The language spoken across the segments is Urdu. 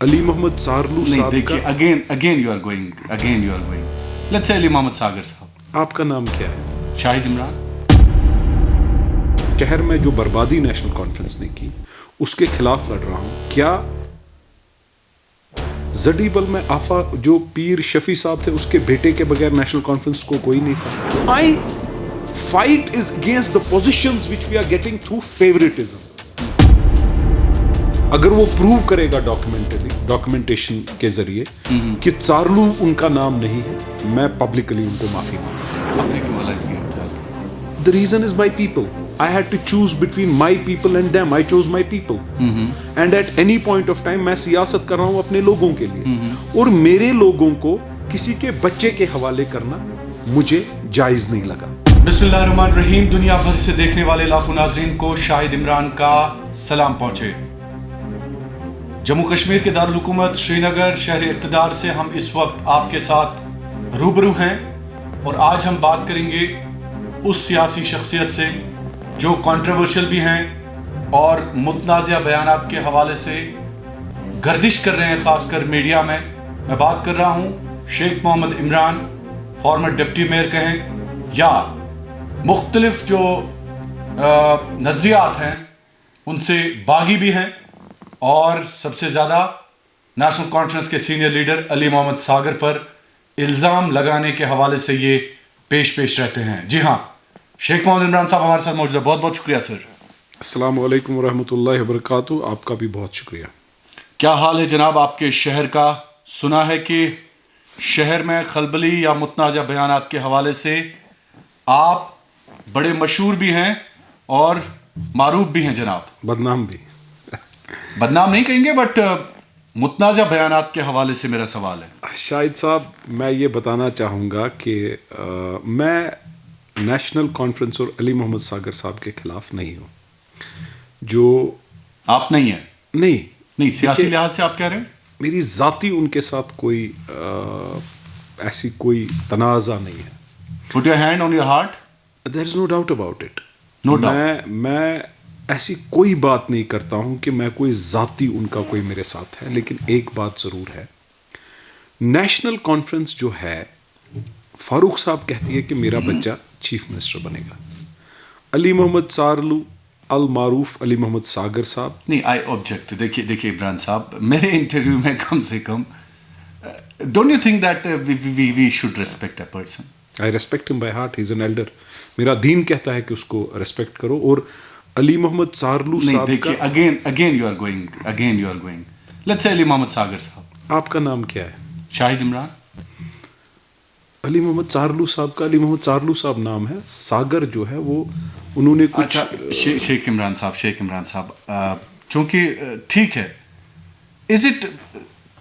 علی محمد سارلو صاحب دیکھیے again you are going let's say Ali محمد ساگر صاحب. آپ کا نام کیا ہے؟ شاہد عمران. شہر میں جو بربادی نیشنل کانفرنس نے کی اس کے خلاف لڑ رہا ہوں. کیا زڈی بل میں آفا جو پیر شفیع صاحب تھے اس کے بیٹے کے بغیر نیشنل کانفرنس کو کوئی نہیں تھا؟ My fight is against the positions which we are getting through favouritism. اگر وہ پروو کرے گا ڈاکومنٹیشن کے ذریعے کہ چارلو ان کا نام نہیں ہے, میں پبلکلی ان کو معافی مانگوں. آپ نے کیوں الگ کیا تھا؟ The reason is my people. I had to choose between my people and them. I chose my people. And at any point of time میں سیاست کر رہا ہوں اپنے لوگوں کے لیے, اور میرے لوگوں کو کسی کے بچے کے حوالے کرنا مجھے جائز نہیں لگا. بسم اللہ الرحمن الرحیم. دنیا بھر سے دیکھنے والے لاکھوں ناظرین کو شاہد عمران کا سلام پہنچے. جموں کشمیر کے دارالحکومت شری نگر شہر اقتدار سے ہم اس وقت آپ کے ساتھ روبرو ہیں, اور آج ہم بات کریں گے اس سیاسی شخصیت سے جو کنٹروورشل بھی ہیں اور متنازع بیانات کے حوالے سے گردش کر رہے ہیں, خاص کر میڈیا میں. میں بات کر رہا ہوں شیخ محمد عمران, فارمر ڈپٹی میئر کہیں یا مختلف جو نظریات ہیں ان سے باغی بھی ہیں, اور سب سے زیادہ نیشنل کانفرنس کے سینئر لیڈر علی محمد ساگر پر الزام لگانے کے حوالے سے یہ پیش رہتے ہیں. جی ہاں, شیخ محمد عمران صاحب ہمارے ساتھ موجود ہے. بہت بہت شکریہ سر. السلام علیکم ورحمۃ اللہ وبرکاتہ. آپ کا بھی بہت شکریہ. کیا حال ہے جناب آپ کے شہر کا؟ سنا ہے کہ شہر میں خلبلی یا متنازع بیانات کے حوالے سے آپ بڑے مشہور بھی ہیں اور معروف بھی ہیں جناب. بدنام بھی. بدنام نہیں کہیں گے, بٹ متنازع بیانات کے حوالے سے میرا سوال ہے. شاہد صاحب, میں یہ بتانا چاہوں گا کہ میں نیشنل کانفرنس اور علی محمد ساگر صاحب کے خلاف نہیں ہوں. جو آپ نہیں ہیں؟ نہیں, سیاسی لحاظ سے آپ کہہ رہے ہیں. میری ذاتی ان کے ساتھ کوئی ایسی کوئی تنازع نہیں ہے. Put your hand on your heart. There is no doubt about it. No doubt. میں ایسی کوئی بات نہیں کرتا ہوں کہ میں کوئی ذاتی ان کا کوئی میرے ساتھ ہے. لیکن ایک بات ضرور ہے, نیشنل کانفرنس جو ہے, فاروق صاحب کہتی ہے کہ میرا بچہ چیف منسٹر بنے گا. علی محمد سارلو المعروف علی محمد ساگر صاحب. نہیں, آئی آبجیکٹ. دیکھیے عمران صاحب, میرے انٹرویو میں کم سے کم don't you think that we should respect a person? I respect him by heart. He is an elder. میرا دین کہتا ہے کہ اس کو ریسپیکٹ کرو. اور علی محمد سارلو صاحب دیکھیے again you are going let's say Ali محمد ساگر صاحب. آپ کا نام کیا ہے؟ شاہد عمران. علی محمد سارلو صاحب کا علی محمد سارلو صاحب نام ہے. ساگر جو ہے وہ انہوں نے کچھ شیخ عمران صاحب چونکہ ٹھیک ہے. Is it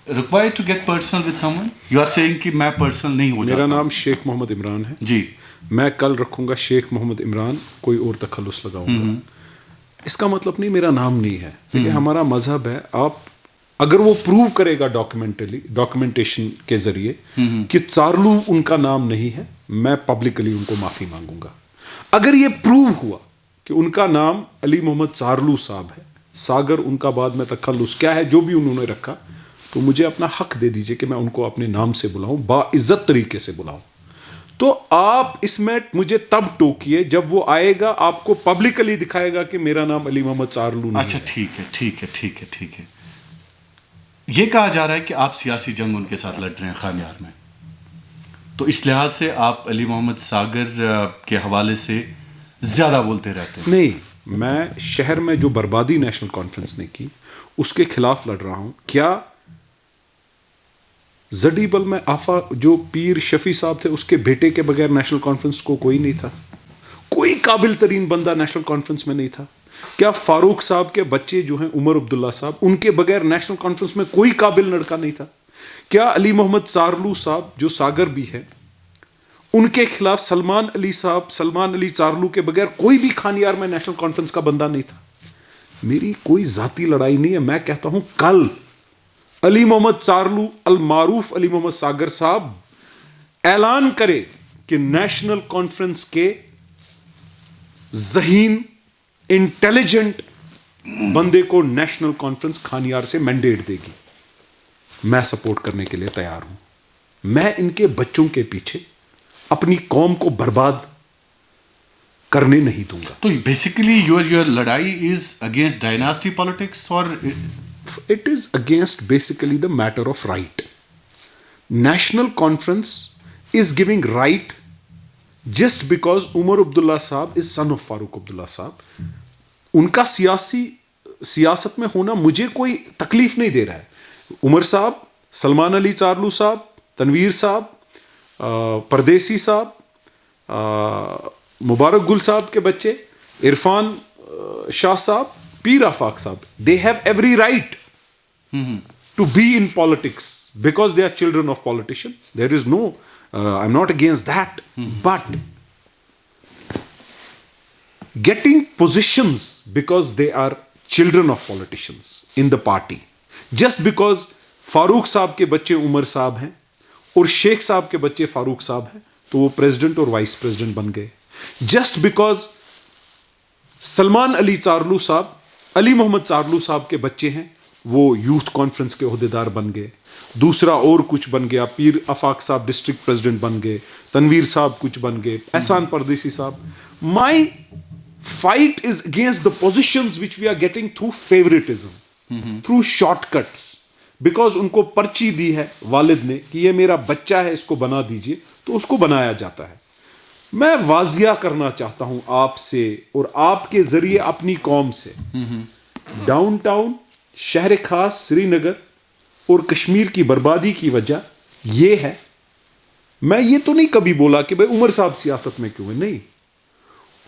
required to get personal with someone? You are seeing کہ میں پرسنل نہیں ہو جاتا. میرا نام شیخ محمد عمران ہے جی. میں کل رکھوں گا شیخ محمد عمران, کوئی اور تخلص لگاؤں گا. اس کا مطلب نہیں میرا نام نہیں ہے. دیکھیں, ہمارا مذہب ہے, آپ اگر وہ پروو کرے گا ڈاکومنٹیشن کے ذریعے کہ چارلو ان کا نام نہیں ہے, میں پبلکلی ان کو معافی مانگوں گا. اگر یہ پروو ہوا کہ ان کا نام علی محمد سارلو صاحب ہے, ساگر ان کا بعد میں تخلص کیا ہے جو بھی انہوں نے رکھا, تو مجھے اپنا حق دے دیجئے کہ میں ان کو اپنے نام سے بلاؤں, باعزت طریقے سے بلاؤں. تو آپ اس میں مجھے تب ٹوکیے جب وہ آئے گا, آپ کو پبلکلی دکھائے گا کہ میرا نام علی محمد سارلو نہیں. اچھا ٹھیک ہے. یہ کہا جا رہا ہے کہ آپ سیاسی جنگ ان کے ساتھ لڑ رہے ہیں خانیار میں, تو اس لحاظ سے آپ علی محمد ساگر کے حوالے سے زیادہ بولتے رہتے ہیں. نہیں, میں شہر میں جو بربادی نیشنل کانفرنس نے کی اس کے خلاف لڑ رہا ہوں. کیا زڈی بل میں آفا جو پیر شفیع صاحب تھے اس کے بیٹے کے بغیر نیشنل کانفرنس کو کوئی نہیں تھا؟ کوئی قابل ترین بندہ نیشنل کانفرنس میں نہیں تھا؟ کیا فاروق صاحب کے بچے جو ہیں عمر عبداللہ صاحب, ان کے بغیر نیشنل کانفرنس میں کوئی قابل لڑکا نہیں تھا؟ کیا علی محمد سارلو صاحب جو ساگر بھی ہے, ان کے خلاف سلمان علی سارلو کے بغیر کوئی بھی خانیار میں نیشنل کانفرنس کا بندہ نہیں تھا؟ میری کوئی ذاتی لڑائی نہیں ہے. میں کہتا ہوں کل علی محمد سارلو المعروف علی محمد ساگر صاحب اعلان کرے کہ نیشنل کانفرنس کے ذہین انٹیلیجنٹ بندے کو نیشنل کانفرنس کھانیار سے مینڈیٹ دے گی. میں سپورٹ کرنے کے لیے تیار ہوں. میں ان کے بچوں کے پیچھے اپنی قوم کو برباد کرنے نہیں دوں گا. تو بیسیکلی یور لڑائی از اگینسٹ ڈائناسٹی پالیٹکس اور It is against basically the matter of right. National Conference is giving right just because Umar Abdullah Saab is son of Farooq Abdullah Saab. ان کا سیاست میں ہونا مجھے کوئی تکلیف نہیں دے رہا ہے. عمر صاحب, سلمان علی چارلو صاحب, تنویر صاحب, پردیسی صاحب, مبارک گل صاحب کے بچے, عرفان شاہ صاحب, پیر آفاق صاحب, they have every right to be in politics because they are children of politician. There is no, I'm not against that. But getting positions because they are children of politicians in the party, just because فاروق صاحب کے بچے عمر صاحب ہیں اور شیخ صاحب کے بچے فاروق صاحب ہیں تو وہ پریزیڈنٹ اور وائس پریزیڈنٹ بن گئے. جسٹ بیکاز سلمان علی چارلو صاحب, علی محمد چارلو صاحب کے بچے ہیں, وہ یوتھ کانفرنس کے عہدیدار بن گئے. دوسرا اور کچھ بن گیا, پیر آفاق صاحب ڈسٹرکٹ پریزیڈنٹ بن گئے, تنویر صاحب کچھ بن گئے, Ehsan Pardesi Sahab. My fight is against the positions which we are getting through favouritism, through short cuts, because ان کو پرچی دی ہے والد نے کہ یہ میرا بچہ ہے, اس کو بنا دیجیے, تو اس کو بنایا جاتا ہے. میں واضح کرنا چاہتا ہوں آپ سے اور آپ کے ذریعے اپنی قوم سے, ڈاؤن ٹاؤن, شہر خاص سری نگر اور کشمیر کی بربادی کی وجہ یہ ہے. میں یہ تو نہیں کبھی بولا کہ بھائی عمر صاحب سیاست میں کیوں ہے, نہیں.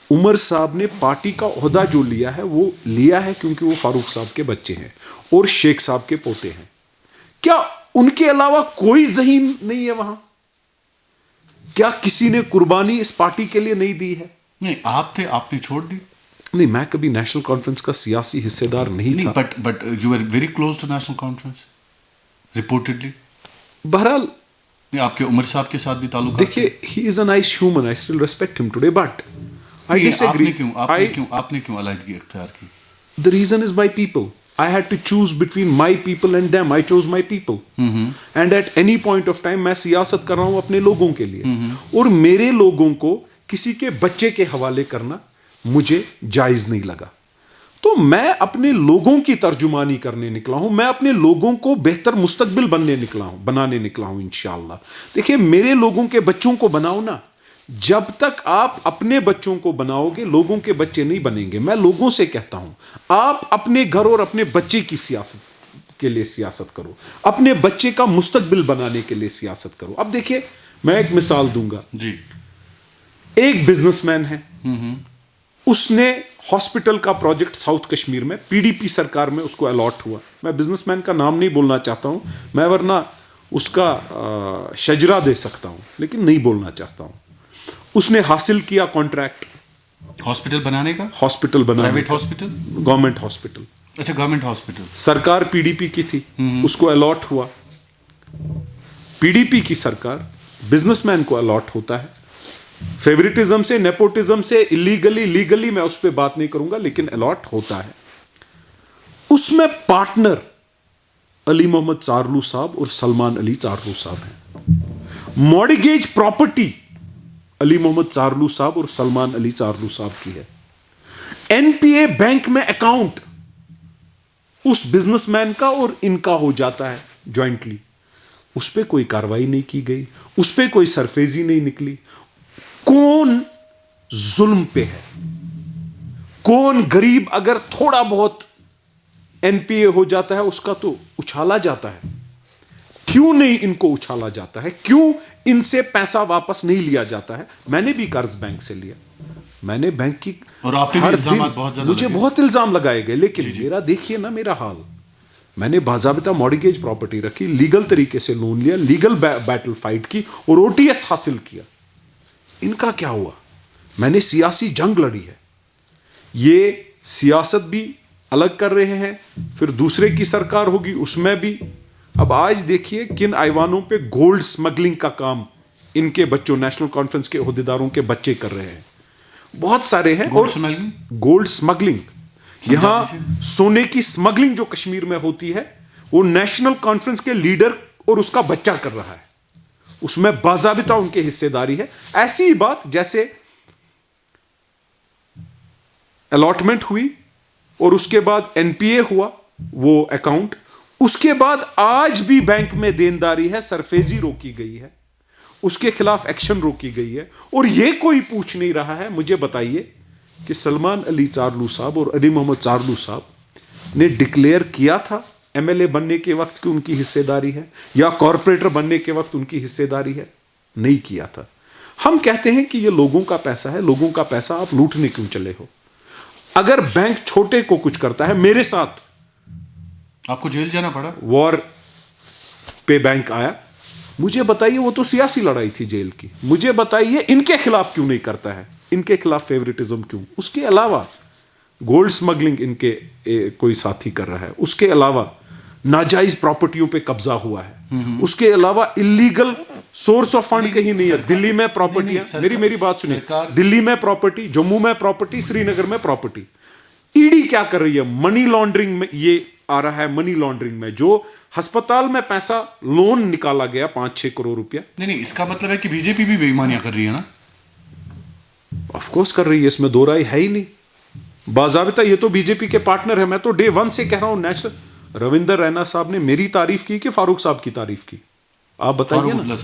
عمر صاحب نے پارٹی کا عہدہ جو لیا ہے وہ لیا ہے کیونکہ وہ فاروق صاحب کے بچے ہیں اور شیخ صاحب کے پوتے ہیں. کیا ان کے علاوہ کوئی ذہین نہیں ہے وہاں؟ کیا کسی نے قربانی اس پارٹی کے لیے نہیں دی ہے؟ نہیں, آپ تھے, آپ نے چھوڑ دی. نہیں, میں کبھی نیشنل کانفرنس کا سیاسی حصے دار نہیں تھا. But you are very close to National Conference reportedly. بہرحال آپ کے عمر صاحب کے ساتھ بھی تعلق. دیکھیے, he is a nice human, I still respect him today, but I disagree. آپ نے کیوں علیحدگی اختیار کی؟ The reason is my people. I had to choose between my people and them. I chose my people. And at any point of time میں سیاست کر رہا ہوں اپنے لوگوں کے لیے, اور میرے لوگوں کو کسی کے بچے کے حوالے کرنا مجھے جائز نہیں لگا. تو میں اپنے لوگوں کی ترجمانی کرنے نکلا ہوں, میں اپنے لوگوں کو بہتر مستقبل بنانے نکلا ہوں انشاءاللہ. دیکھیے, میرے لوگوں کے بچوں کو بناؤ نا, جب تک آپ اپنے بچوں کو بناؤ گے لوگوں کے بچے نہیں بنیں گے. میں لوگوں سے کہتا ہوں آپ اپنے گھر اور اپنے بچے کی سیاست کے لیے سیاست کرو, اپنے بچے کا مستقبل بنانے کے لیے سیاست کرو. اب دیکھیے, میں ایک مثال دوں گا. جی, ایک بزنس مین ہے, اس نے ہاسپٹل کا پروجیکٹ ساؤتھ کشمیر میں پی ڈی پی سرکار میں اس کو الاٹ ہوا. میں بزنس مین کا نام نہیں بولنا چاہتا ہوں, میں ورنہ اس کا شجرا دے سکتا ہوں, لیکن نہیں بولنا چاہتا ہوں. اس نے حاصل کیا کانٹریکٹ ہاسپٹل بنانے کا. ہاسپٹل بنانے, پرائیویٹ ہاسپٹل, گورنمنٹ ہاسپٹل. اچھا, گورنمنٹ ہاسپٹل. سرکار پی ڈی پی کی تھی, اس کو الاٹ ہوا. پی ڈی پی کی سرکار بزنس مین کو الاٹ ہوتا ہے. فیوریٹزم سے, نیپوٹزم سے, اللیگلی لیگلی میں اس پہ بات نہیں کروں گا, لیکن الاٹ ہوتا ہے. اس میں پارٹنر علی محمد چارلو صاحب اور سلمان علی چارلو صاحب ہیں. مارگیج پراپرٹی علی محمد چارلو صاحب اور سلمان علی چارلو صاحب کی ہے. این پی اے بینک میں اکاؤنٹ اس بزنس مین کا اور ان کا ہو جاتا ہے جوائنٹلی. اس پہ کوئی کاروائی نہیں کی گئی, اس پہ کوئی سرفیزی نہیں نکلی. کون ظلم پہ ہے؟ کون غریب اگر تھوڑا بہت این پی اے ہو جاتا ہے اس کا تو اچھالا جاتا ہے. کیوں نہیں ان کو اچھالا جاتا ہے؟ کیوں ان سے پیسہ واپس نہیں لیا جاتا ہے؟ میں نے بھی قرض بینک سے لیا, میں نے بینک کی, اور آپ ہر دن مجھے بہت الزام لگائے گئے, لیکن میرا دیکھیے نا میرا حال. میں نے باضابطہ مارگیج پراپرٹی رکھی, لیگل طریقے سے لون لیا, لیگل بیٹل فائٹ کی اور او ٹی ایس حاصل کیا. ان کا کیا ہوا؟ میں نے سیاسی جنگ لڑی ہے. یہ سیاست بھی الگ کر رہے ہیں, پھر دوسرے کی سرکار ہوگی اس میں بھی. اب آج دیکھیے کن ایوانوں پہ گولڈ سمگلنگ کا کام ان کے بچوں, نیشنل کانفرنس کے عہدیداروں کے بچے کر رہے ہیں. بہت سارے ہیں. اور گولڈ سمگلنگ, یہاں سونے کی سمگلنگ جو کشمیر میں ہوتی ہے وہ نیشنل کانفرنس کے لیڈر اور اس کا بچہ کر رہا ہے, اس میں باضابطہ ان کی حصے داری ہے. ایسی ہی بات جیسے الاٹمنٹ ہوئی اور اس کے بعد این پی اے ہوا وہ اکاؤنٹ, اس کے بعد آج بھی بینک میں دینداری ہے, سرفیزی روکی گئی ہے, اس کے خلاف ایکشن روکی گئی ہے, اور یہ کوئی پوچھ نہیں رہا ہے. مجھے بتائیے کہ سلمان علی چارلو صاحب اور علی محمد چارلو صاحب نے ڈکلیئر کیا تھا ایم ایل اے بننے کے وقت کہ ان کی حصے داری ہے, یا کارپوریٹر بننے کے وقت ان کی حصے داری ہے؟ نہیں کیا تھا. ہم کہتے ہیں کہ یہ لوگوں کا پیسہ ہے, لوگوں کا پیسہ آپ لوٹنے کیوں چلے ہو؟ اگر بینک چھوٹے کو کچھ کرتا ہے, میرے ساتھ آپ کو جیل جانا پڑا, وار پہ بینک آیا, مجھے بتائیے وہ تو سیاسی لڑائی تھی جیل کی, مجھے بتائیے ان کے خلاف کیوں نہیں کرتا ہے, ان کے خلاف فیوریٹزم کیوں؟ اس کے علاوہ گولڈ سمگلنگ ان کے کوئی ساتھی کر رہا ہے, اس کے علاوہ ناجائز پراپرٹیوں پہ قبضہ ہوا ہے, اس کے علاوہ اللیگل سورس آف فنڈ کہیں نہیں ہے. دلی میں پراپرٹیاں, میری بات سنیے, دلی میں پراپرٹی, جموں میں پراپرٹی, سری نگر میں پراپرٹی. ای ڈی کیا کر رہی ہے؟ منی لانڈرنگ میں یہ آ رہا ہے, منی لانڈرنگ میں جو ہسپتال میں پیسہ لون نکالا گیا 5-6 کروڑ روپیہ. نہیں, اس کا مطلب ہے کہ بی جے پی بھی بے ایمانیاں کر رہی ہے نا. آف کورس کر رہی ہے, اس میں دو رائے ہے ہی نہیں. باضابطہ یہ تو بی جے پی کے پارٹنر ہے. میں تو ڈے 1 سے کہہ رہا ہوں, نیشنل روندر رینا صاحب نے میری تعریف کی کہ فاروق صاحب کی تعریف کی؟ آپ بتائیے نا,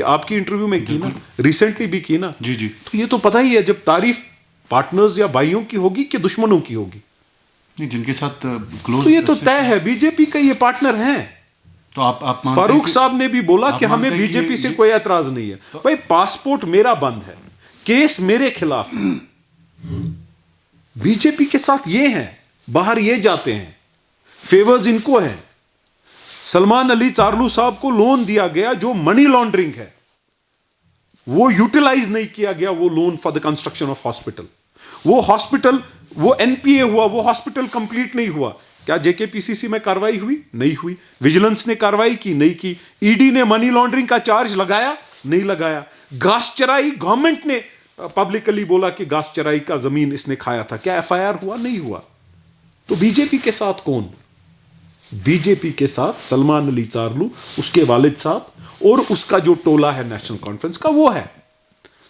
آپ کی انٹرویو میں کی نا, ریسنٹلی بھی کی نا. جی جی, تو یہ تو پتہ ہی ہے جب تعریف پارٹنرز یا بھائیوں کی ہوگی کہ دشمنوں کی ہوگی. جن کے ساتھ کلوز, تو یہ تو طے ہے, بی جے پی کا یہ پارٹنر ہیں. تو آپ فاروق صاحب نے بھی بولا کہ ہمیں بی جے پی سے کوئی اعتراض نہیں ہے. بھائی پاسپورٹ میرا بند ہے, کیس میرے خلاف ہے, بی جے پی کے ساتھ یہ ہیں, باہر یہ جاتے ہیں, فیورز ان کو ہیں. سلمان علی چارلو صاحب کو لون دیا گیا جو منی لانڈرنگ ہے, وہ یوٹیلائز نہیں کیا گیا. وہ loan for the construction of hospital, وہ ہاسپٹل, وہ این پی اے ہوا, وہ ہاسپٹل کمپلیٹ نہیں ہوا. کیا جے کے پی سی سی میں کاروائی ہوئی؟ نہیں ہوئی. ویجیلنس نے کاروائی کی؟ نہیں کی. ای ڈی نے منی لانڈرنگ کا چارج لگایا؟ نہیں لگایا. گھاس چرائی, گورنمنٹ نے پبلکلی بولا کہ گھاس چرائی کا زمین اس نے کھایا تھا, کیا ایف آئی آر ہوا؟ نہیں ہوا. تو بی جے پی کے ساتھ کون؟ بی جے پی کے ساتھ سلمان علی چارلو, اس کے والد صاحب اور اس کا جو ٹولہ ہے نیشنل کانفرنس کا, وہ ہے.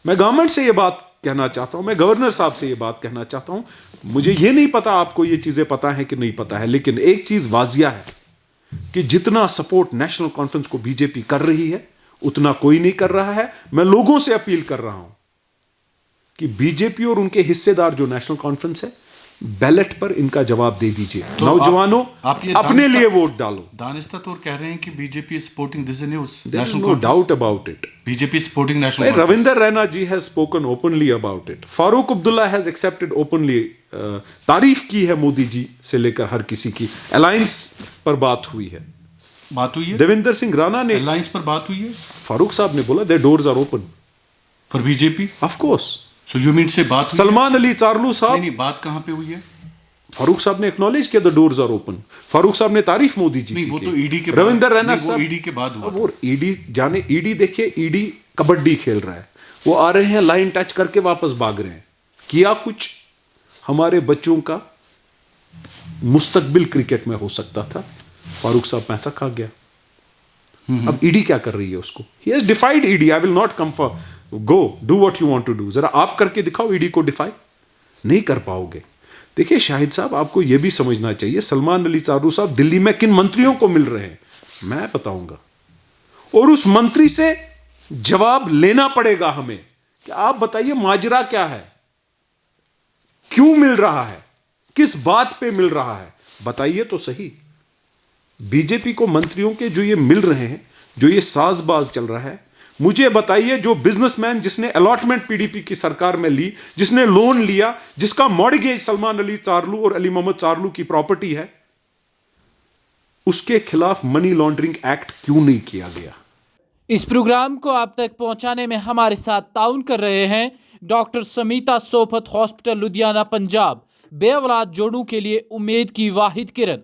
میں گورنمنٹ سے یہ بات کہنا چاہتا ہوں, میں گورنر صاحب سے یہ بات کہنا چاہتا ہوں, مجھے یہ نہیں پتا آپ کو یہ چیزیں پتا ہیں کہ نہیں پتا ہے, لیکن ایک چیز واضح ہے کہ جتنا سپورٹ نیشنل کانفرنس کو بی جے پی کر رہی ہے اتنا کوئی نہیں کر رہا ہے. میں لوگوں سے اپیل کر رہا ہوں کہ بی جے پی اور ان کے حصے دار جو نیشنل کانفرنس ہے, بیلٹ پر ان کا جواب دے دیجئے. نوجوانوں اپنے لیے ووٹ ڈالو. دانستہ طور کہہ رہے ہیں کہ B J P supporting this news. There is no doubt about it. B J P supporting national. Ravinder Raina ji has spoken openly about it. Farooq Abdullah has accepted openly. تعریف کی ہے مودی جی سے لے کر ہر کسی کی. الائنس پر بات ہوئی ہے, بات ہوئی ہے. دیویندر سنگھ رانا نے الائنس پر بات ہوئی ہے. فاروق صاحب نے بولا their doors are open for be J P. of course. So you mean سے بات سلمان علی چارلو صاحب, نہیں, بات کہاں پہ ہوئی ہے؟ فاروق صاحب نے ایکنالج کیا the doors are open. فاروق صاحب نے تعریف مودی جی کی. وہ تو ای ڈی کے روندر رینا صاحب ای ڈی کے بعد ہوا. وہ ای ڈی جانے, ای ڈی دیکھیے, ای ڈی کبڈی کھیل رہا ہے. وہ آ رہے ہیں, لائن ٹچ کر کے واپس بھاگ رہے ہیں. کیا کچھ ہمارے بچوں کا مستقبل کرکٹ میں ہو سکتا تھا, فاروق صاحب پیسہ کھا گیا. اب ای ڈی کیا کر رہی ہے اس کو؟ He has defied E D. I will not come for go do what you want to do. ذرا آپ کر کے دکھاؤ ای ڈی کو ڈیفائی. نہیں کر پاؤ گے. دیکھیے شاہد صاحب, آپ کو یہ بھی سمجھنا چاہیے سلمان علی چارلو صاحب دلی میں کن منتریوں کو مل رہے ہیں, میں بتاؤں گا, اور اس منتری سے جواب لینا پڑے گا ہمیں کہ آپ بتائیے ماجرا کیا ہے, کیوں مل رہا ہے, کس بات پہ مل رہا ہے, بتائیے تو صحیح. بی جے پی کو منتریوں کے جو یہ مل رہے ہیں, جو یہ ساز باز چل رہا ہے, مجھے بتائیے جو بزنس مین جس نے الاٹمنٹ پی ڈی پی کی سرکار میں لی, جس نے لون لیا, جس کا مارگیج سلمان علی چارلو اور علی محمد چارلو کی پراپرٹی ہے, اس کے خلاف منی لانڈرنگ ایکٹ کیوں نہیں کیا گیا؟ اس پروگرام کو آپ تک پہنچانے میں ہمارے ساتھ تعاون کر رہے ہیں ڈاکٹر سمیتا سوپت ہاسپٹل لدھیانہ پنجاب, بے اولاد جوڑوں کے لیے امید کی واحد کرن.